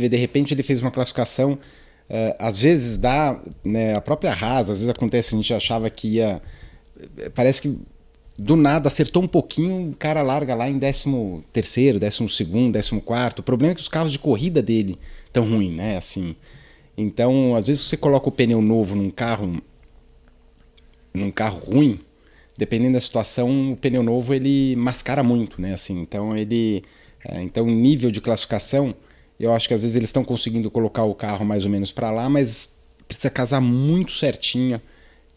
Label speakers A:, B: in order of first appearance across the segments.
A: de repente ele fez uma classificação, às vezes dá, né, a própria Haas, às vezes acontece, a gente achava que ia, parece que do nada acertou um pouquinho, o cara larga lá em 13º, 12º, 14º. O problema é que os carros de corrida dele estão ruins, né? Assim, então, às vezes você coloca o pneu novo num carro ruim, dependendo da situação, o pneu novo ele mascara muito, né? Assim, então então o nível de classificação, eu acho que às vezes eles estão conseguindo colocar o carro mais ou menos para lá, mas precisa casar muito certinho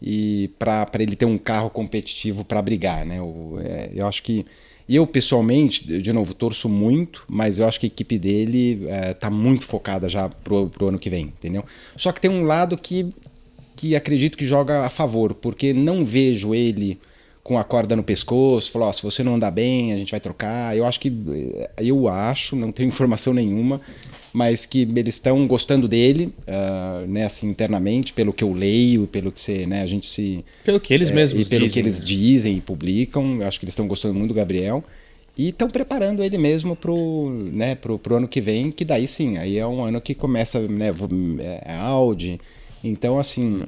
A: e para ele ter um carro competitivo para brigar, né? Eu acho que eu pessoalmente, de novo, torço muito, mas eu acho que a equipe dele tá muito focada já pro ano que vem, entendeu? Só que tem um lado que acredito que joga a favor, porque não vejo ele com a corda no pescoço, falou, se você não andar bem, a gente vai trocar. Eu acho, não tenho informação nenhuma, mas que eles estão gostando dele, né, assim, internamente, pelo que eu leio, pelo que você, né, a gente se...
B: Pelo que eles mesmos
A: e pelo
B: dizem.
A: que eles dizem e publicam, eu acho que eles estão gostando muito do Gabriel. E estão preparando ele mesmo pro ano que vem, que daí sim, aí é um ano que começa, né, Audi. Então, assim...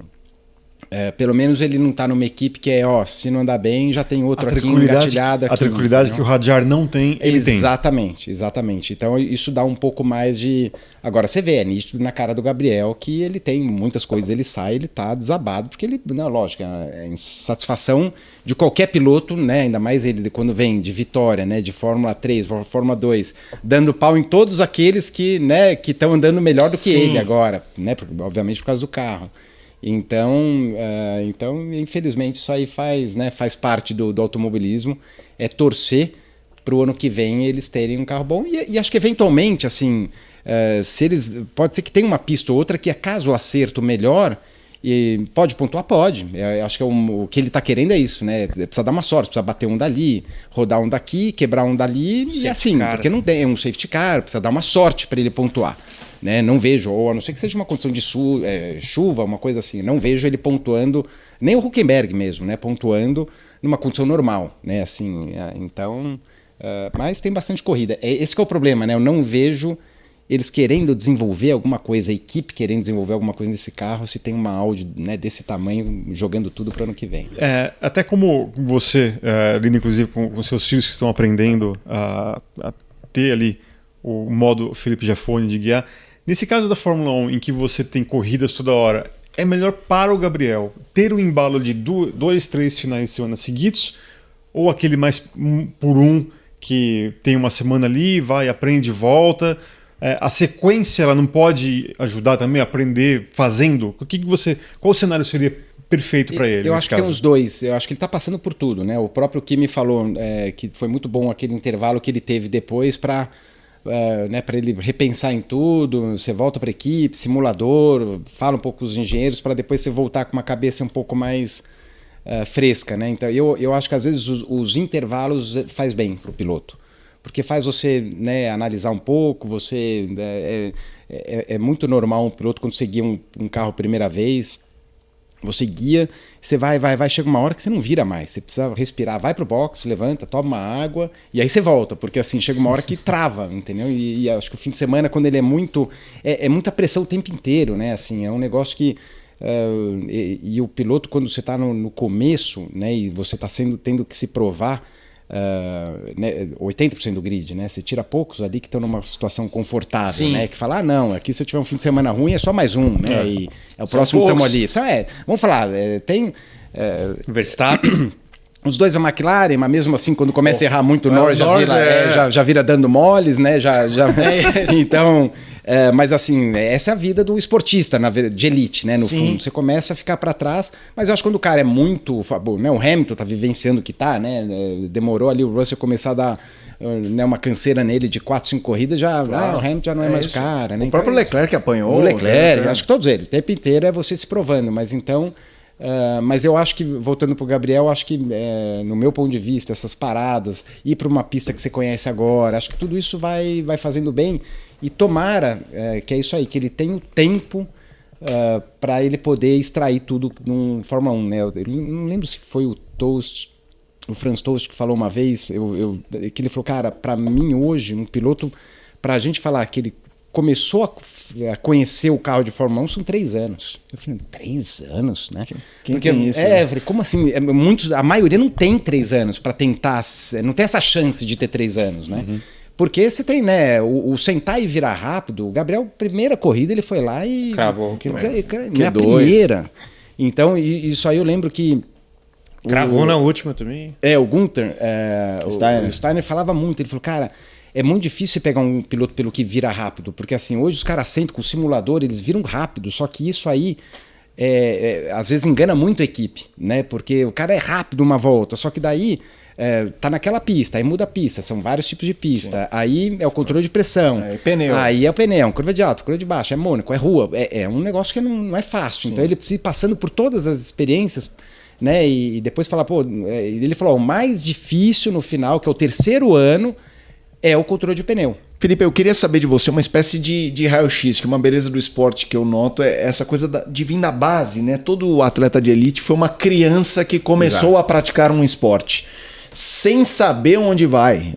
A: pelo menos ele não está numa equipe que se não andar bem, já tem outro aqui engatilhado.
C: A tranquilidade que o Hadjar não tem, ele tem.
A: Exatamente. Então isso dá um pouco mais de... Agora você vê, é nítido na cara do Gabriel que ele tem muitas coisas, ele tá desabado, porque ele, não, lógico, é insatisfação de qualquer piloto, né? Ainda mais ele quando vem de vitória, né? De Fórmula 3, Fórmula 2, dando pau em todos aqueles que, né, que estão andando melhor do que ele agora, né? Obviamente por causa do carro. Então, infelizmente, isso aí faz parte do automobilismo, é torcer para o ano que vem eles terem um carro bom. E acho que, eventualmente, assim, pode ser que tenha uma pista ou outra que, caso o acerto melhor, e pode pontuar? Pode. Acho que o que ele está querendo é isso, né? Precisa dar uma sorte, precisa bater um dali, rodar um daqui, quebrar um dali, e assim, porque não tem um safety car, precisa dar uma sorte para ele pontuar. Né? Não vejo, ou a não ser que seja uma condição de chuva, uma coisa assim, não vejo ele pontuando, nem o Hülkenberg mesmo, né? Pontuando numa condição normal, né? Assim, então, mas tem bastante corrida. Esse que é o problema, né? Eu não vejo eles querendo desenvolver alguma coisa, a equipe querendo desenvolver alguma coisa nesse carro, se tem uma Audi, né, desse tamanho jogando tudo para o ano que vem.
C: Até como você, Lino, inclusive com seus filhos que estão aprendendo a ter ali o modo Felipe Jafone de guiar. Nesse caso da Fórmula 1, em que você tem corridas toda hora, é melhor para o Gabriel ter o embalo de 2, 3 finais de semana seguidos, ou aquele mais por um que tem uma semana ali, vai, aprende e volta? A sequência ela não pode ajudar também a aprender fazendo? Qual cenário seria perfeito para ele?
A: Eu acho que tem os dois. Eu acho que ele está passando por tudo, né? O próprio Kimi falou que foi muito bom aquele intervalo que ele teve depois para né, para ele repensar em tudo. Você volta para a equipe, simulador, fala um pouco com os engenheiros para depois você voltar com uma cabeça um pouco mais fresca, né? Então eu acho que às vezes os intervalos faz bem para o piloto, porque faz você, né, analisar um pouco. Você é muito normal um piloto, quando você guia um carro a primeira vez, você guia, você vai, chega uma hora que você não vira mais, você precisa respirar, vai pro box, levanta, toma uma água e aí você volta, porque assim, chega uma hora que trava, entendeu? E acho que o fim de semana, quando ele é muita pressão o tempo inteiro, né? Assim, é um negócio que e o piloto, quando você está no começo, né, e você está tendo que se provar, né, 80% do grid, né? Você tira poucos ali que estão numa situação confortável, né? Que fala, não, aqui se eu tiver um fim de semana ruim é só mais um, né? E é o próximo que estamos ali. Vamos falar, tem
B: Verstappen,
A: os dois a McLaren, mas mesmo assim, quando começa a errar muito, o Norris já vira dando moles, né? Então, mas assim, essa é a vida do esportista de elite, né? No fundo, você começa a ficar para trás, mas eu acho que quando o cara é muito... né, o Hamilton tá vivenciando o que tá, né? Demorou ali o Russell começar a dar, né, uma canseira nele de 4, 5 corridas, o Hamilton já não é mais o cara, né?
D: O próprio Leclerc apanhou.
A: O Leclerc, acho que todos eles. O tempo inteiro é você se provando, mas então... mas eu acho que, voltando para o Gabriel, acho que, no meu ponto de vista, essas paradas, ir para uma pista que você conhece agora, acho que tudo isso vai fazendo bem. E tomara que é isso aí, que ele tenha o tempo para ele poder extrair tudo num Fórmula 1, né? Eu não lembro se foi o Franz Tost que falou uma vez, que ele falou, cara, para mim hoje, um piloto, para a gente falar que ele começou a conhecer o carro de Fórmula 1 são 3 anos. Eu falei, 3 anos, né?
D: Quem tem isso?
A: Eu falei, como assim? A maioria não tem 3 anos para tentar, não tem essa chance de ter 3 anos, né? Porque você tem, né, o sentar e virar rápido, o Gabriel, primeira corrida, ele foi lá e...
B: Cravou.
A: Minha primeira. Então, isso aí eu lembro que...
B: Cravou na última também.
A: O Gunther, o Steiner falava muito, ele falou, cara, é muito difícil você pegar um piloto pelo que vira rápido, porque assim, hoje os caras sentam com o simulador, eles viram rápido, só que isso aí, às vezes engana muito a equipe, né, porque o cara é rápido uma volta, só que daí... tá naquela pista, aí muda a pista, são vários tipos de pista. Sim. Aí é o controle de pressão.
D: Pneu.
A: Aí é o pneu, curva de alto, curva de baixo, é Mônaco, é rua. É um negócio que não é fácil. Sim. Então ele precisa ir passando por todas as experiências, né? E depois falar, ele falou: o mais difícil no final, que é o 3º ano, é o controle de pneu.
D: Felipe, eu queria saber de você uma espécie de raio-x, que uma beleza do esporte que eu noto é essa coisa de vir da base, né? Todo atleta de elite foi uma criança que começou a praticar um esporte. Sem saber onde vai,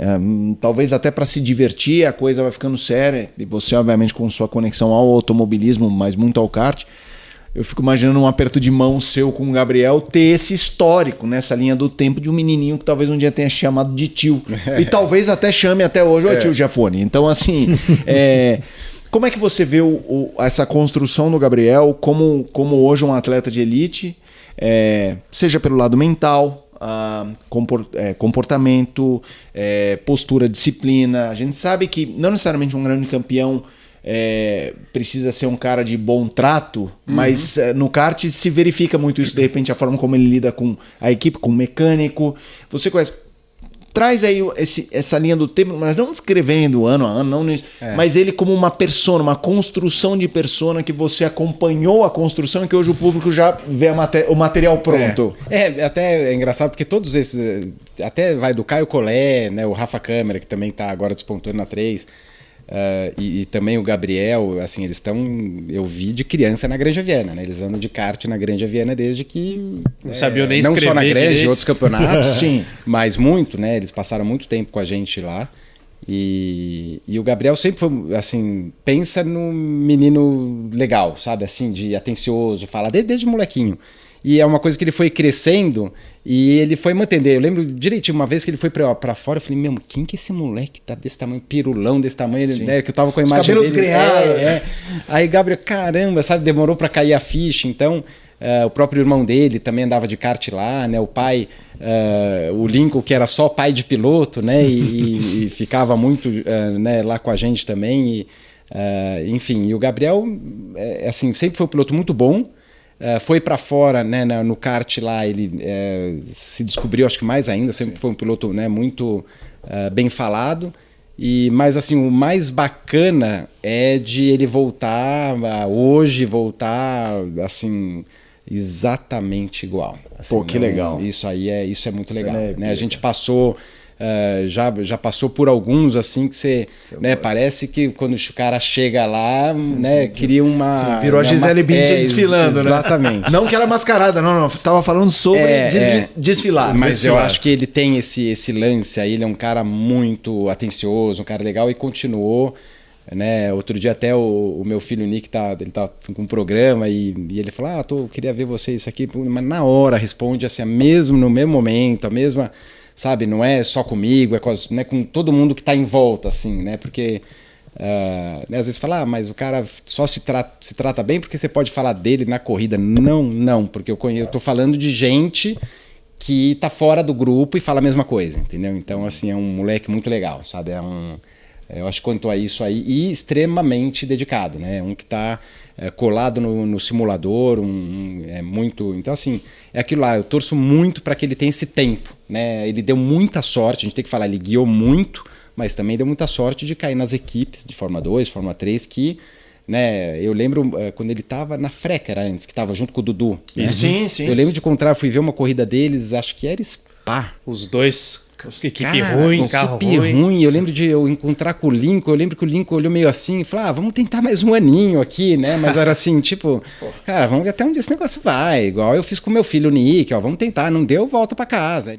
D: talvez até para se divertir, a coisa vai ficando séria, e você obviamente com sua conexão ao automobilismo, mas muito ao kart, eu fico imaginando um aperto de mão seu com o Gabriel ter esse histórico nessa linha do tempo de um menininho que talvez um dia tenha chamado de tio, e talvez até chame até hoje o tio Giafone. Então assim, como é que você vê essa construção do Gabriel como hoje um atleta de elite, seja pelo lado mental, comportamento, postura, disciplina. A gente sabe que não necessariamente um grande campeão precisa ser um cara de bom trato, mas no kart se verifica muito isso, de repente, a forma como ele lida com a equipe, com o mecânico. Você conhece... Traz aí essa linha do tempo, mas não descrevendo ano a ano, não, mas ele como uma persona, uma construção de persona que você acompanhou a construção e que hoje o público já vê o material pronto.
A: Até é engraçado porque todos esses, até vai do Caio Collet, né, o Rafa Câmara, que também está agora despontando na 3, e também o Gabriel, assim, eles estão, eu vi de criança na Granja Viana, né? Eles andam de kart na Granja Viana desde que...
B: Não sabiam nem
A: não
B: escrever.
A: Não só na Granja, em outros campeonatos, sim, mas muito, né? Eles passaram muito tempo com a gente lá. E o Gabriel sempre foi, assim, pensa num menino legal, sabe? Assim, de atencioso, fala desde molequinho. E é uma coisa que ele foi crescendo e ele foi mantendo. Eu lembro direitinho, uma vez que ele foi pra fora, eu falei, meu, quem que é esse moleque tá desse tamanho, pirulão desse tamanho, né? Que eu tava com a imagem dele.
D: Os cabelos greados.
A: Aí Gabriel, caramba, sabe, demorou pra cair a ficha. Então, o próprio irmão dele também andava de kart lá, né? O pai, o Lincoln, que era só pai de piloto, né? E ficava muito né, lá com a gente também. Enfim, e o Gabriel, assim, sempre foi um piloto muito bom. Foi para fora, né, no kart lá, ele se descobriu, acho que mais ainda, sempre foi um piloto, né, muito bem falado. Mas assim, o mais bacana é de ele voltar assim, exatamente igual. Assim,
D: pô, que legal.
A: Isso é muito legal. Né? A gente passou... já passou por alguns assim que você, né, parece que quando o cara chega lá, né, cria uma...
D: Sim, virou a Gisele Bündchen desfilando,
A: exatamente.
D: Né? Não que ela é mascarada, não, você estava falando sobre desfilar.
A: Mas eu acho que ele tem esse lance aí, ele é um cara muito atencioso, um cara legal e continuou, né? Outro dia até o meu filho Nick ele tá com um programa e ele falou, queria ver você isso aqui, mas na hora responde assim, no mesmo momento, a mesma... Sabe, não é só comigo, né, com todo mundo que está em volta, assim, né? Porque né, às vezes fala, mas o cara só se trata bem porque você pode falar dele na corrida. Não, porque eu tô falando de gente que tá fora do grupo e fala a mesma coisa, entendeu? Então, assim, é um moleque muito legal, sabe? Eu acho que quanto a isso aí, e extremamente dedicado, né? Um que está colado no simulador, é muito... Então, assim, é aquilo lá, eu torço muito para que ele tenha esse tempo, né? Ele deu muita sorte, a gente tem que falar, ele guiou muito, mas também deu muita sorte de cair nas equipes de Fórmula 2, Fórmula 3, que... Né, eu lembro quando ele estava na Freca, era antes, que estava junto com o Dudu. Né?
D: Sim.
A: Eu lembro de encontrar, fui ver uma corrida deles, acho que era Spa.
B: Os dois... Equipe ruim, carro
A: ruim. Eu lembro de eu encontrar com o Lincoln, eu lembro que o Lincoln olhou meio assim e falou, vamos tentar mais um aninho aqui, né? Mas era assim, tipo, cara, vamos ver até onde esse negócio vai. Igual eu fiz com meu filho, o Nick, vamos tentar, não deu, volta pra casa.